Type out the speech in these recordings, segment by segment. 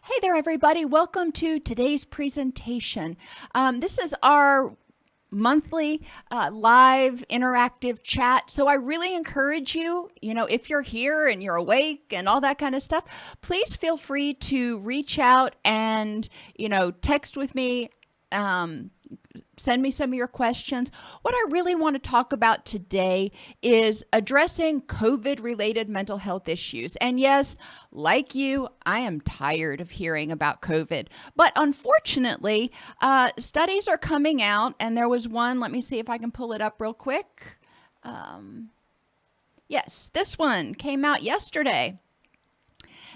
Hey there, everybody. Welcome to today's presentation. This is our monthly live interactive chat. So I really encourage you, if you're here and you're awake and all that kind of stuff, please feel free to reach out and, text with me. Send me some of your questions. What I really want to talk about today is addressing COVID-related mental health issues. And yes, like you, I am tired of hearing about COVID. But unfortunately, studies are coming out, and there was one. Let me see if I can pull it up real quick. Yes, this one came out yesterday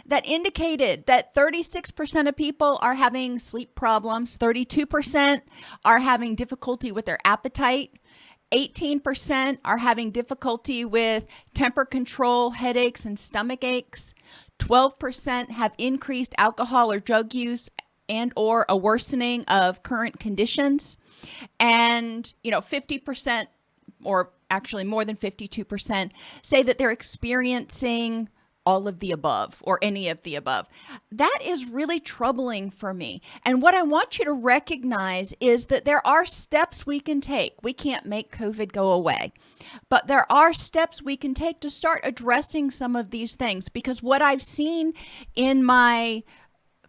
that indicated that 36% of people are having sleep problems, 32% are having difficulty with their appetite, 18% are having difficulty with temper control, headaches, and stomach aches, 12% have increased alcohol or drug use and or a worsening of current conditions, and 50%, or actually more than 52%, say that they're experiencing all of the above or any of the above. That is really troubling for me. And what I want you to recognize is that there are steps we can take. We can't make COVID go away, but there are steps we can take to start addressing some of these things, because what I've seen in my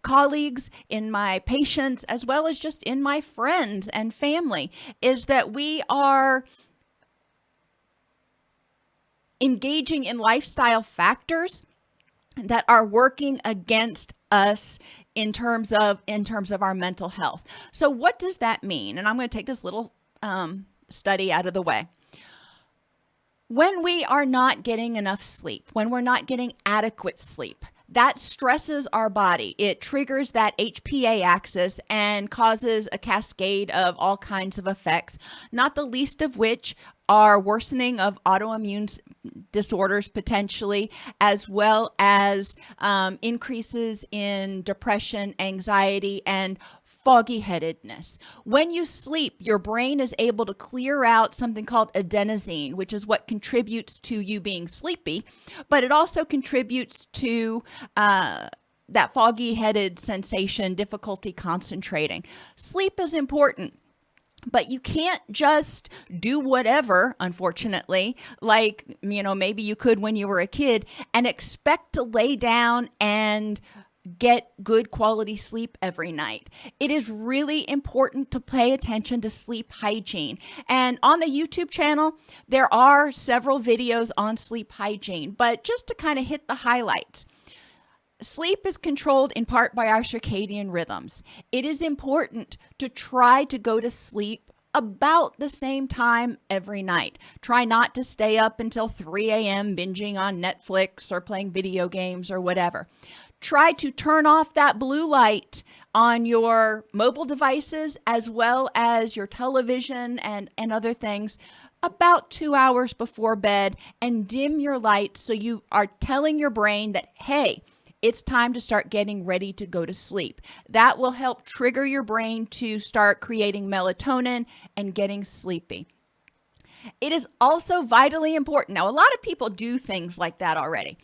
colleagues, in my patients, as well as just in my friends and family, is that we are engaging in lifestyle factors that are working against us in terms of our mental health. So what does that mean? And I'm going to take this little study out of the way. When we are not getting enough sleep, when we're not getting adequate sleep, that stresses our body. It triggers that HPA axis and causes a cascade of all kinds of effects, not the least of which are worsening of autoimmune disorders potentially, as well as increases in depression, anxiety, and foggy headedness. When you sleep, your brain is able to clear out something called adenosine, which is what contributes to you being sleepy, but it also contributes to that foggy headed sensation, difficulty concentrating. Sleep is important. But you can't just do whatever, unfortunately, like, maybe you could when you were a kid, and expect to lay down and get good quality sleep every night. It is really important to pay attention to sleep hygiene. And on the YouTube channel, there are several videos on sleep hygiene, but just to kind of hit the highlights. Sleep is controlled in part by our circadian rhythms. It is important to try to go to sleep about the same time every night. Try not to stay up until 3 a.m. binging on Netflix or playing video games or whatever. Try to turn off that blue light on your mobile devices as well as your television and other things about 2 hours before bed, and dim your lights so you are telling your brain that, hey, it's time to start getting ready to go to sleep. That will help trigger your brain to start creating melatonin and getting sleepy. It is also vitally important. Now, a lot of people do things like that already,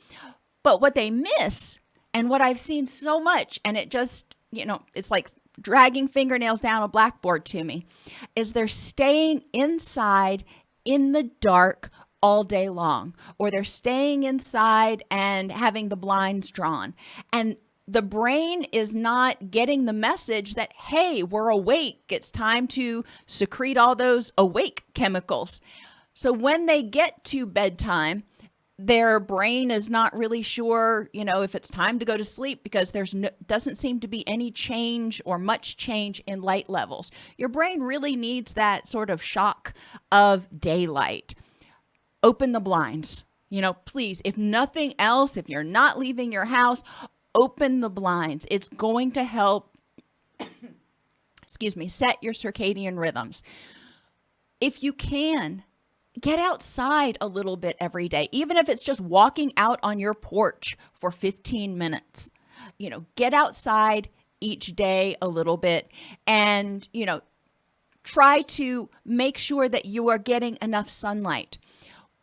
but what they miss, and what I've seen so much, and it just, it's like dragging fingernails down a blackboard to me, is they're staying inside in the dark all day long, or they're staying inside and having the blinds drawn. And the brain is not getting the message that, hey, we're awake. It's time to secrete all those awake chemicals. So when they get to bedtime, their brain is not really sure, if it's time to go to sleep, because doesn't seem to be any change or much change in light levels. Your brain really needs that sort of shock of daylight. Open the blinds. Please, if nothing else, if you're not leaving your house, open the blinds. It's going to help, set your circadian rhythms. If you can, get outside a little bit every day, even if it's just walking out on your porch for 15 minutes. Get outside each day a little bit, and, try to make sure that you are getting enough sunlight.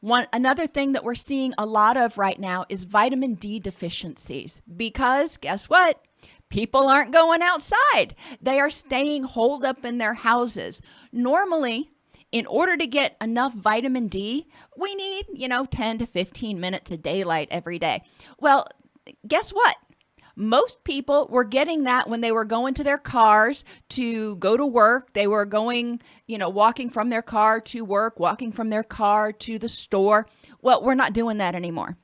Another thing that we're seeing a lot of right now is vitamin D deficiencies, because guess what? People aren't going outside. They are staying holed up in their houses. Normally, in order to get enough vitamin D, we need, 10 to 15 minutes of daylight every day. Well, guess what? Most people were getting that when they were going to their cars to go to work. They were going, walking from their car to work, walking from their car to the store. Well, we're not doing that anymore.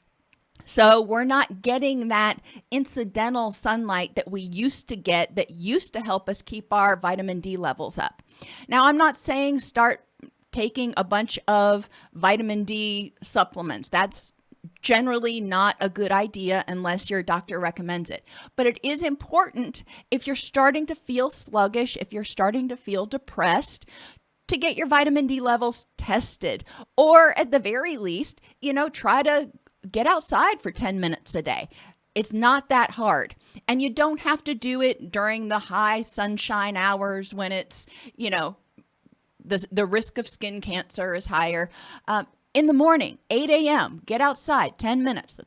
So we're not getting that incidental sunlight that we used to get that used to help us keep our vitamin D levels up. Now, I'm not saying start taking a bunch of vitamin D supplements. That's generally not a good idea unless your doctor recommends it. But it is important if you're starting to feel sluggish, if you're starting to feel depressed, to get your vitamin D levels tested. Or at the very least, try to get outside for 10 minutes a day. It's not that hard. And you don't have to do it during the high sunshine hours when it's, the risk of skin cancer is higher. In the morning, 8 a.m., get outside, 10 minutes.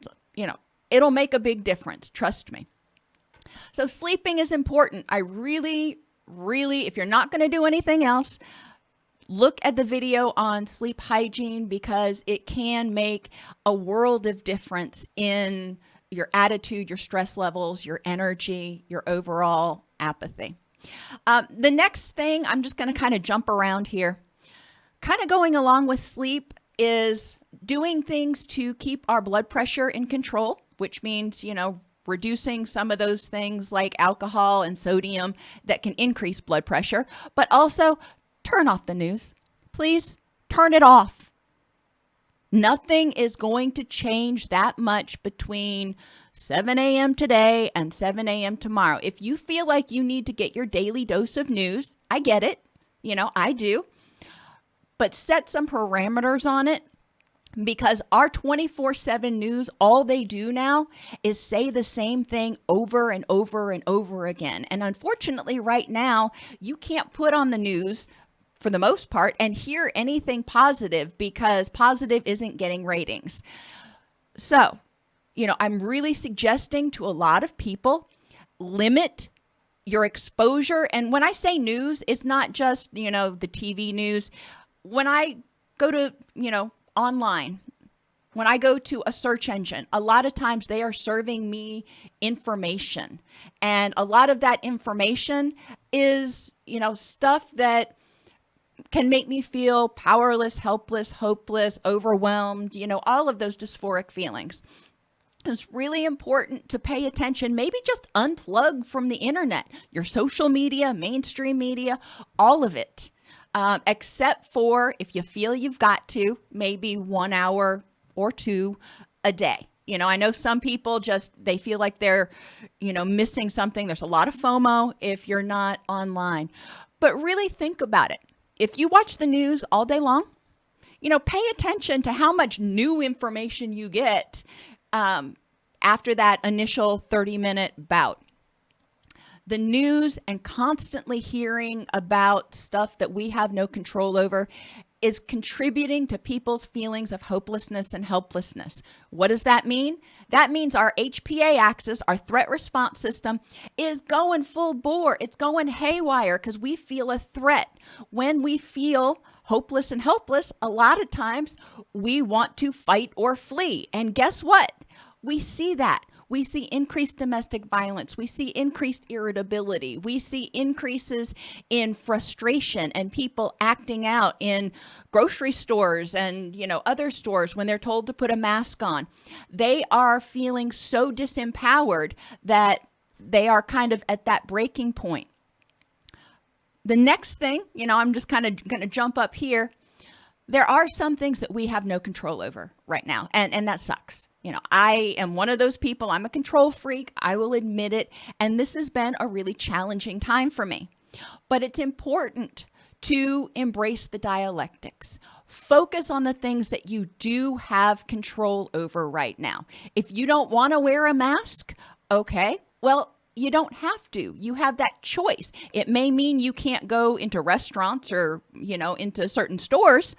It'll make a big difference. Trust me. So sleeping is important. I really, if you're not going to do anything else, look at the video on sleep hygiene because it can make a world of difference in your attitude, your stress levels, your energy, your overall apathy. The next thing, I'm just going to kind of jump around here, kind of going along with sleep is doing things to keep our blood pressure in control, which means, reducing some of those things like alcohol and sodium that can increase blood pressure, but also turn off the news. Please turn it off. Nothing is going to change that much between 7 a.m. today and 7 a.m. tomorrow. If you feel like you need to get your daily dose of news, I get it. I do. But set some parameters on it because our 24/7 news, all they do now is say the same thing over and over and over again. And unfortunately, right now, you can't put on the news for the most part and hear anything positive because positive isn't getting ratings. So, I'm really suggesting to a lot of people, limit your exposure. And when I say news, it's not just, the TV news. When I go to, online, when I go to a search engine, a lot of times they are serving me information. And a lot of that information is, stuff that can make me feel powerless, helpless, hopeless, overwhelmed, all of those dysphoric feelings. It's really important to pay attention, maybe just unplug from the internet, your social media, mainstream media, all of it, except for if you feel you've got to, maybe 1 hour or 2 a day. I know some people they feel like they're, missing something. There's a lot of FOMO if you're not online, but really think about it. If you watch the news all day long, pay attention to how much new information you get after that initial 30-minute bout. The news and constantly hearing about stuff that we have no control over is contributing to people's feelings of hopelessness and helplessness. What does that mean? That means our HPA axis, our threat response system, is going full bore. It's going haywire because we feel a threat. When we feel hopeless and helpless, a lot of times we want to fight or flee. And guess what? We see that. We see increased domestic violence. We see increased irritability. We see increases in frustration and people acting out in grocery stores and, other stores when they're told to put a mask on. They are feeling so disempowered that they are kind of at that breaking point. The next thing, I'm just kind of going to jump up here. There are some things that we have no control over right now, and that sucks. I am one of those people. I'm a control freak. I will admit it. And this has been a really challenging time for me. But it's important to embrace the dialectics. Focus on the things that you do have control over right now. If you don't want to wear a mask, okay, well, you don't have to. You have that choice. It may mean you can't go into restaurants or, into certain stores,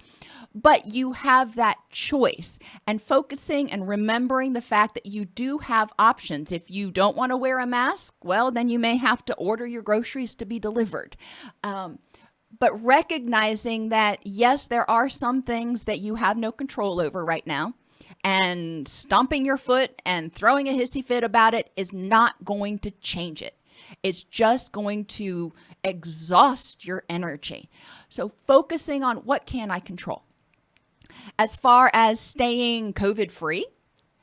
But you have that choice, and focusing and remembering the fact that you do have options. If you don't want to wear a mask, well, then you may have to order your groceries to be delivered. But recognizing that, yes, there are some things that you have no control over right now, and stomping your foot and throwing a hissy fit about it is not going to change it. It's just going to exhaust your energy. So focusing on what can I control. As far as staying COVID free,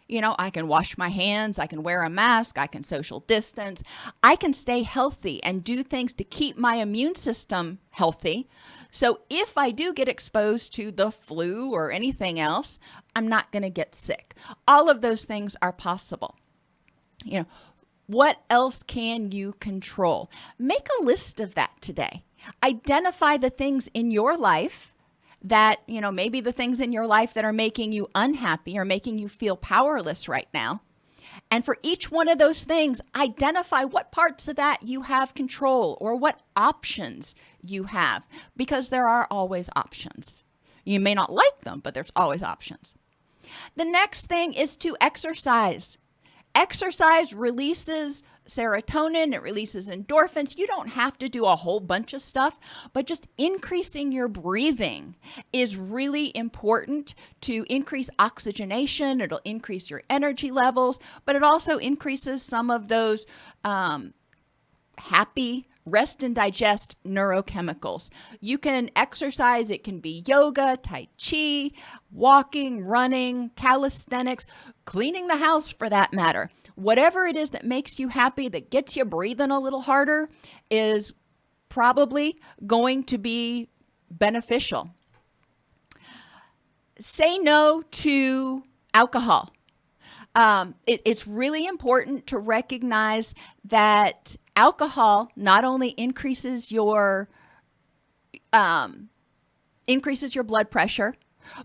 I can wash my hands, I can wear a mask, I can social distance, I can stay healthy and do things to keep my immune system healthy. So if I do get exposed to the flu or anything else, I'm not going to get sick. All of those things are possible. What else can you control? Make a list of that today. Identify the things in your life that, maybe the things in your life that are making you unhappy or making you feel powerless right now. And for each one of those things, identify what parts of that you have control or what options you have, because there are always options. You may not like them, but there's always options. The next thing is to exercise. Exercise releases serotonin, it releases endorphins. You don't have to do a whole bunch of stuff, but just increasing your breathing is really important to increase oxygenation. It'll increase your energy levels, but it also increases some of those happy rest and digest neurochemicals. You can exercise. It can be yoga, tai chi, walking, running, calisthenics, cleaning the house for that matter. Whatever it is that makes you happy, that gets you breathing a little harder, is probably going to be beneficial. Say no to alcohol. It's really important to recognize that alcohol not only increases your blood pressure,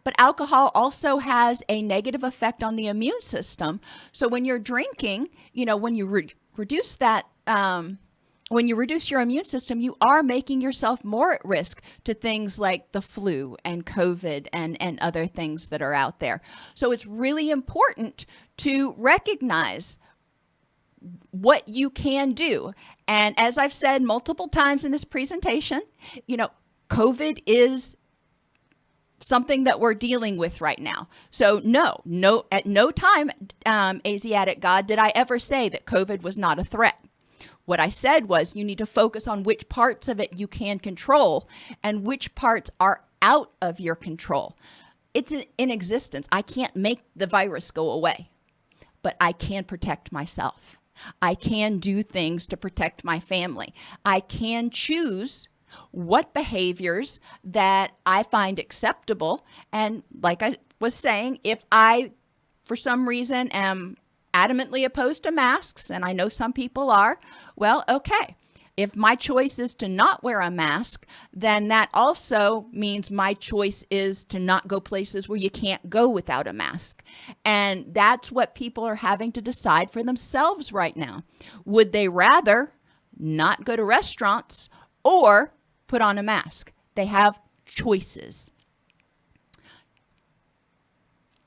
but alcohol also has a negative effect on the immune system. So when you're drinking, when you reduce that, when you reduce your immune system, you are making yourself more at risk to things like the flu and COVID and other things that are out there. So it's really important to recognize what you can do. And as I've said multiple times in this presentation, COVID is something that we're dealing with right now. So no, at no time, Asiatic God, did I ever say that COVID was not a threat. What I said was you need to focus on which parts of it you can control and which parts are out of your control. It's in existence. I can't make the virus go away, but I can protect myself. I can do things to protect my family. I can choose what behaviors that I find acceptable. And like I was saying, if I, for some reason, am adamantly opposed to masks, and I know some people are, well, okay. If my choice is to not wear a mask, then that also means my choice is to not go places where you can't go without a mask. And that's what people are having to decide for themselves right now. Would they rather not go to restaurants or put on a mask? They have choices.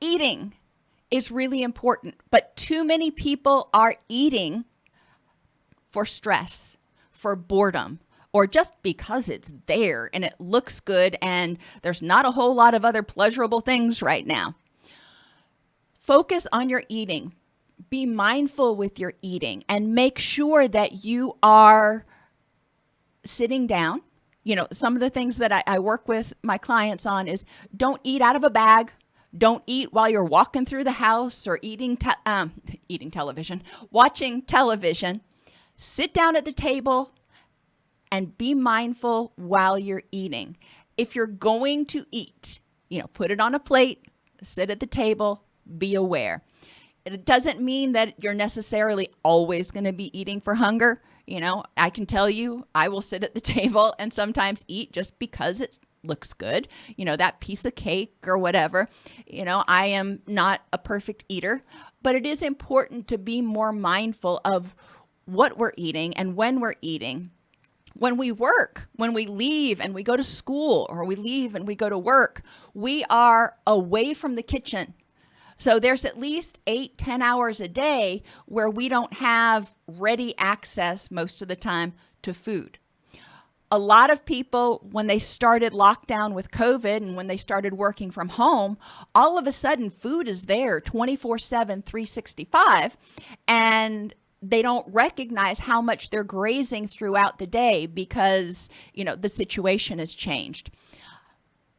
Eating is really important, but too many people are eating for stress, for boredom, or just because it's there and it looks good and there's not a whole lot of other pleasurable things right now. Focus on your eating. Be mindful with your eating and make sure that you are sitting down. Some of the things that I work with my clients on is don't eat out of a bag. Don't eat while you're walking through the house or watching television. Sit down at the table and be mindful while you're eating. If you're going to eat, put it on a plate, sit at the table, be aware. It doesn't mean that you're necessarily always going to be eating for hunger. I can tell you, I will sit at the table and sometimes eat just because it looks good, that piece of cake or whatever. I am not a perfect eater, but it is important to be more mindful of what we're eating and when we're eating, When we work, when we leave and we go to school, or we leave and we go to work, we are away from the kitchen. So there's at least 8-10 hours a day where we don't have ready access most of the time to food. A lot of people, when they started lockdown with COVID and when they started working from home, all of a sudden food is there 24/7, 365, and they don't recognize how much they're grazing throughout the day because, the situation has changed.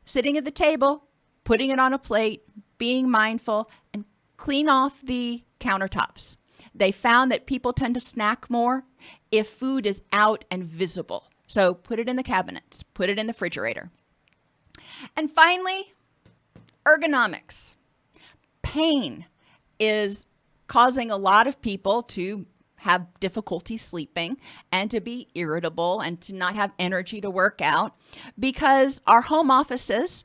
Sitting at the table, putting it on a plate, being mindful, and clean off the countertops. They found that people tend to snack more if food is out and visible. So put it in the cabinets, put it in the refrigerator. And finally, ergonomics. Pain is causing a lot of people to have difficulty sleeping and to be irritable and to not have energy to work out because our home offices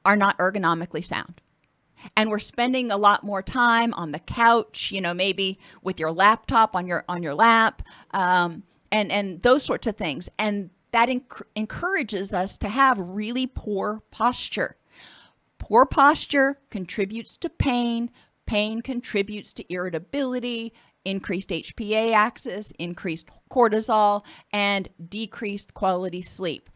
are not ergonomically sound. And we're spending a lot more time on the couch, maybe with your laptop on your lap, and those sorts of things. And that encourages us to have really poor posture. Poor posture contributes to pain. Pain contributes to irritability, increased HPA axis, increased cortisol, and decreased quality sleep.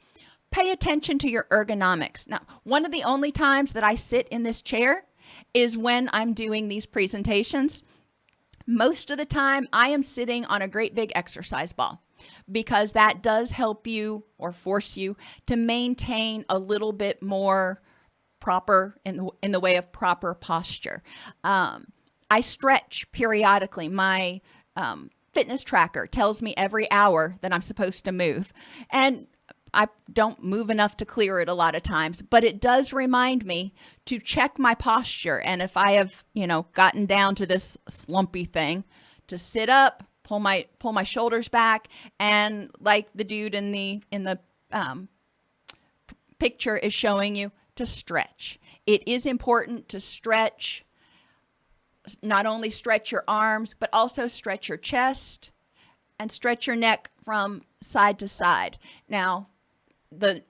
Pay attention to your ergonomics. Now, one of the only times that I sit in this chair is when I'm doing these presentations. Most of the time, I am sitting on a great big exercise ball because that does help you or force you to maintain a little bit more proper in the way of proper posture. I stretch periodically. My fitness tracker tells me every hour that I'm supposed to move. And I don't move enough to clear it a lot of times, but it does remind me to check my posture. And if I have, gotten down to this slumpy thing, to sit up, pull my shoulders back, and like the dude in the picture is showing you, to stretch. It is important to stretch. Not only stretch your arms, but also stretch your chest and stretch your neck from side to side. Now, the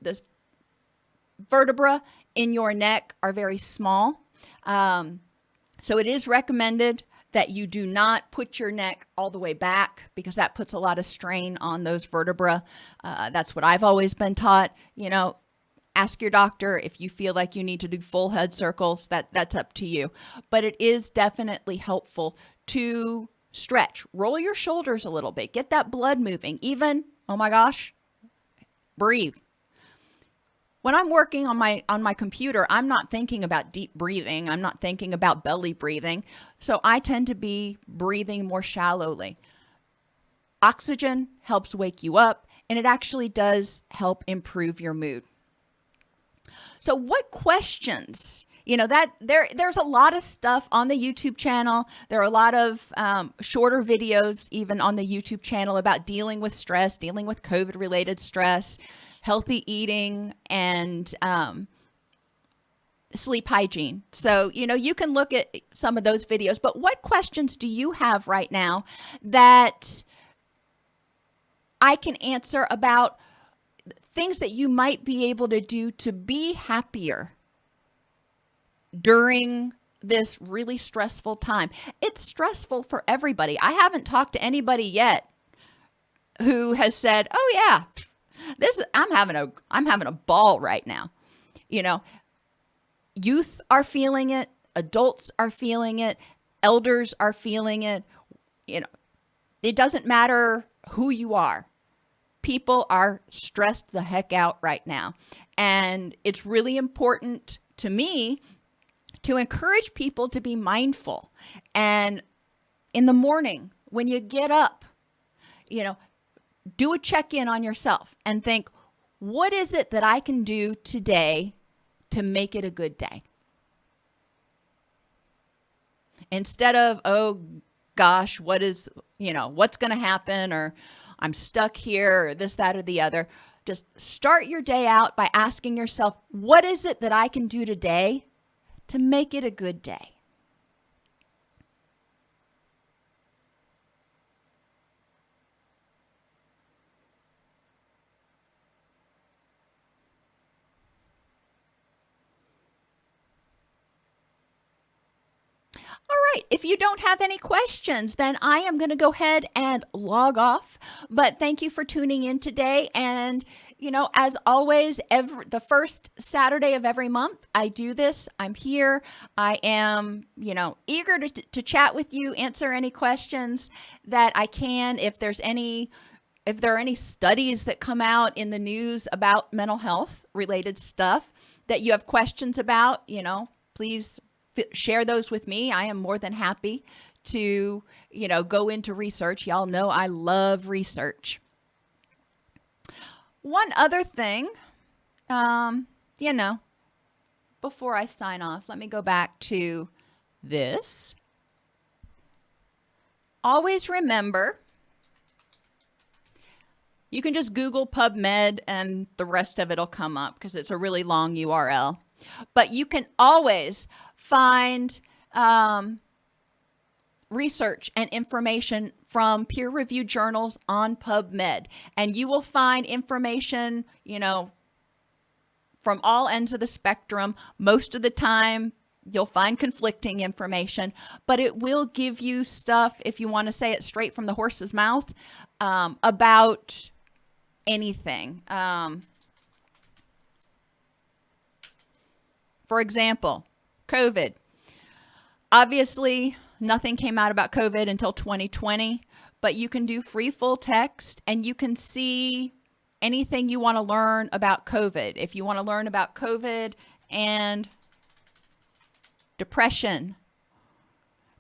vertebra in your neck are very small. So it is recommended that you do not put your neck all the way back because that puts a lot of strain on those vertebra. That's what I've always been taught. Ask your doctor if you feel like you need to do full head circles. That's up to you. But it is definitely helpful to stretch. Roll your shoulders a little bit. Get that blood moving. Even, oh my gosh, breathe. When I'm working on my computer, I'm not thinking about deep breathing. I'm not thinking about belly breathing. So I tend to be breathing more shallowly. Oxygen helps wake you up, and it actually does help improve your mood. So what questions? There's a lot of stuff on the YouTube channel. There are a lot of shorter videos even on the YouTube channel about dealing with stress, dealing with COVID-related stress, healthy eating, and sleep hygiene. So, you can look at some of those videos, but what questions do you have right now that I can answer about things that you might be able to do to be happier during this really stressful time? It's stressful for everybody. I haven't talked to anybody yet who has said, "Oh yeah, I'm having a ball right now." Youth are feeling it, adults are feeling it, elders are feeling it. It doesn't matter who you are. People are stressed the heck out right now. And it's really important to me to encourage people to be mindful. And in the morning, when you get up, do a check-in on yourself and think, what is it that I can do today to make it a good day? Instead of, oh gosh, what's going to happen, or I'm stuck here, or this, that, or the other. Just start your day out by asking yourself, what is it that I can do today to make it a good day? All right, if you don't have any questions, then I am going to go ahead and log off. But thank you for tuning in today. And, as always, the first Saturday of every month, I do this. I'm here. I am, eager to chat with you, answer any questions that I can. If there are any studies that come out in the news about mental health related stuff that you have questions about, please share those with me. I am more than happy to, go into research. Y'all know I love research. One other thing, before I sign off, let me go back to this. Always remember, you can just Google PubMed and the rest of it will come up because it's a really long URL. But you can always find research and information from peer-reviewed journals on PubMed. And you will find information, from all ends of the spectrum. Most of the time, you'll find conflicting information, but it will give you stuff, if you want to say it straight from the horse's mouth, about anything. For example, COVID. Obviously, nothing came out about COVID until 2020, but you can do free full text and you can see anything you want to learn about COVID. If you want to learn about COVID and depression,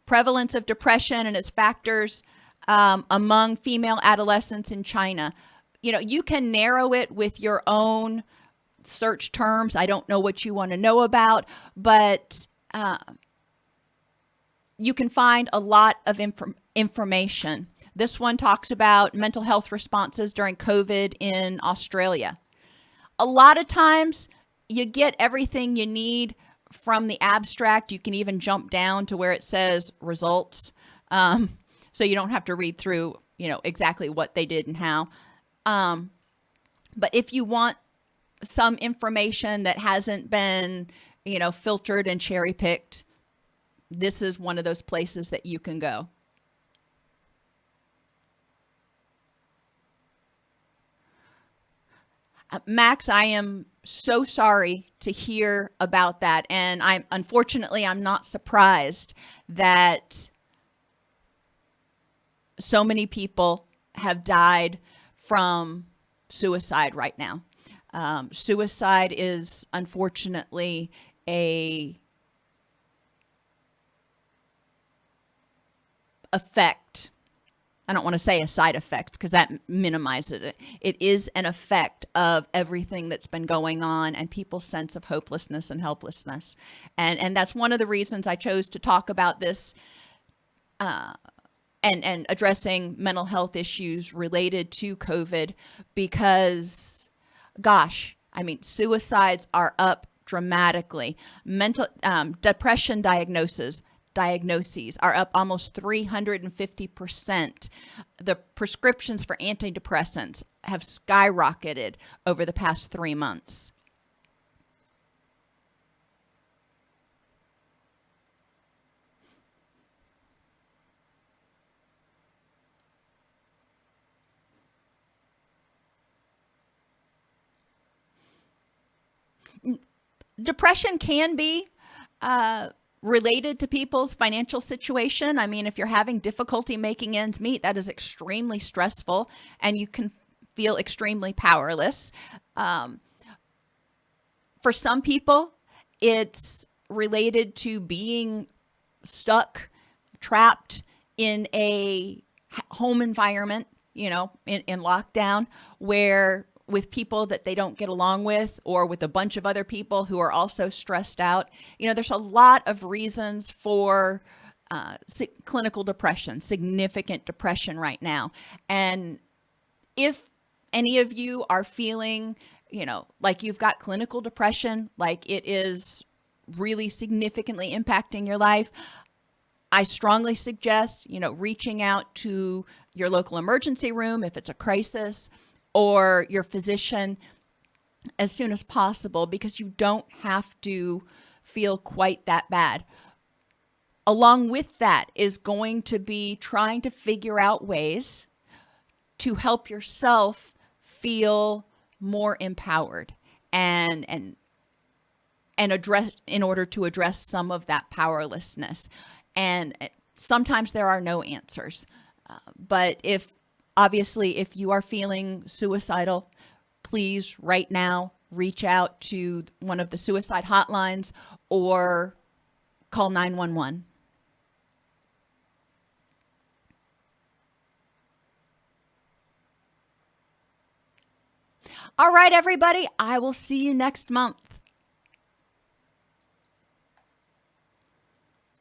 prevalence of depression and its factors among female adolescents in China, you can narrow it with your own search terms. I don't know what you want to know about, but you can find a lot of information. This one talks about mental health responses during COVID in Australia. A lot of times you get everything you need from the abstract. You can even jump down to where it says results. So you don't have to read through, exactly what they did and how. But if you want some information that hasn't been, filtered and cherry picked, this is one of those places that you can go. Max, I am so sorry to hear about that. And I'm not surprised that so many people have died from suicide right now. Suicide is unfortunately a effect. I don't want to say a side effect because that minimizes it. It is an effect of everything that's been going on and people's sense of hopelessness and helplessness. And that's one of the reasons I chose to talk about this and addressing mental health issues related to COVID because, gosh, suicides are up dramatically. Mental depression diagnoses are up almost 350%. The prescriptions for antidepressants have skyrocketed over the past 3 months. Depression can be related to people's financial situation. If you're having difficulty making ends meet, that is extremely stressful and you can feel extremely powerless. For some people, it's related to being stuck, trapped in a home environment, in lockdown, where with people that they don't get along with or with a bunch of other people who are also stressed out. There's a lot of reasons for clinical depression, significant depression right now. And if any of you are feeling, like you've got clinical depression, like it is really significantly impacting your life, I strongly suggest, reaching out to your local emergency room if it's a crisis, or your physician as soon as possible, because you don't have to feel quite that bad. along with that is going to be trying to figure out ways to help yourself feel more empowered and address, in order to address some of that powerlessness. And sometimes there are no answers. But if you are feeling suicidal, please right now reach out to one of the suicide hotlines or call 911. All right, everybody, I will see you next month.